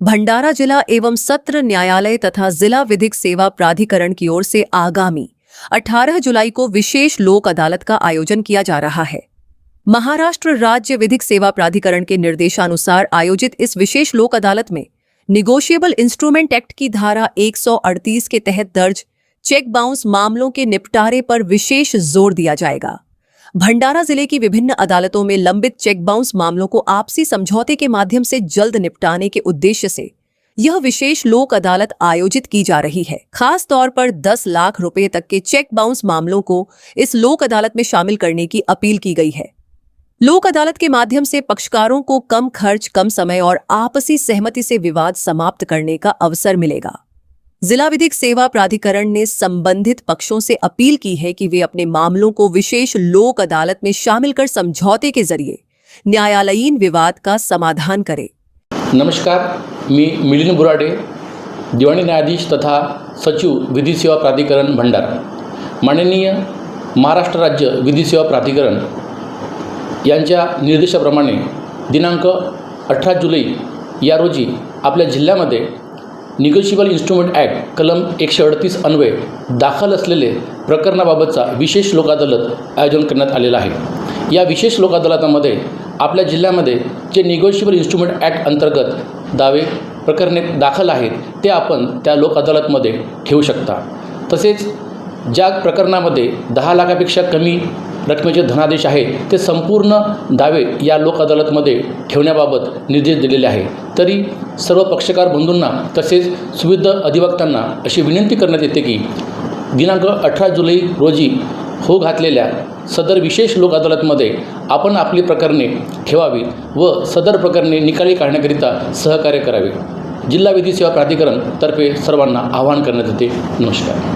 भंडारा जिला एवं सत्र न्यायालय तथा जिला विधिक सेवा प्राधिकरण की ओर से आगामी 18 जुलाई को विशेष लोक अदालत का आयोजन किया जा रहा है। महाराष्ट्र राज्य विधिक सेवा प्राधिकरण के निर्देशानुसार आयोजित इस विशेष लोक अदालत में निगोशिएबल इंस्ट्रूमेंट एक्ट की धारा 138 के तहत दर्ज चेक बाउंस मामलों के निपटारे पर विशेष जोर दिया जाएगा। भंडारा जिले की विभिन्न अदालतों में लंबित चेक बाउंस मामलों को आपसी समझौते के माध्यम से जल्द निपटाने के उद्देश्य से यह विशेष लोक अदालत आयोजित की जा रही है। खास तौर पर 10 लाख रुपए तक के चेक बाउंस मामलों को इस लोक अदालत में शामिल करने की अपील की गई है। लोक अदालत के माध्यम से पक्षकारों को कम खर्च, कम समय और आपसी सहमति से विवाद समाप्त करने का अवसर मिलेगा। जिला विधिक सेवा प्राधिकरण ने संबंधित पक्षों से अपील की है कि वे अपने मामलों को विशेष लोक अदालत में शामिल कर समझौते के जरिए न्यायालयीन विवाद का समाधान करें। नमस्कार, मी मिलिंद बुराडे, दिवाणी न्यायाधीश तथा सचिव विधी सेवा प्राधिकरण भंडारा। माननीय महाराष्ट्र राज्य विधी सेवा प्राधिकरण यांच्या निर्देशाप्रमाणे दिनांक 18 जुलै या रोजी आपल्या जिल्ह्यामध्ये निगोशिएबल इंस्ट्रूमेंट ॲक्ट कलम 138 अन्वये दाखल असलेले प्रकरणाबाबतचा विशेष लोक अदालत आयोजन करण्यात आलेला आहे। या विशेष लोक अदालतामध्ये आपल्या जिल्ह्यामध्ये जे निगोशिएबल इंस्ट्रूमेंट ॲक्ट अंतर्गत दावे प्रकरणे दाखल आहेत ते आपण त्या लोक अदालतमध्ये ठेवू शकता। तसेच ज्या प्रकरणामध्ये 10 लाखापेक्षा कमी रकमेचे धनादेश आहेत ते संपूर्ण दावे या लोक अदालतमध्ये ठेवण्याबाबत निर्देश दिलेले आहे। तरी सर्व पक्षकार बंधूंना तसेच सुविध अधिवक्त्यांना अशी विनंती करण्यात येते की दिनांक 18 जुलै रोजी घातलेल्या सदर विशेष लोक अदालतमध्ये आपण आपली प्रकरणे ठेवावी व सदर प्रकरणे निकाली काढण्याकरिता सहकार्य करावे। जिल्हा विधी सेवा प्राधिकरण तर्फे सर्वांना आवाहन करण्यात येते। नमस्कार।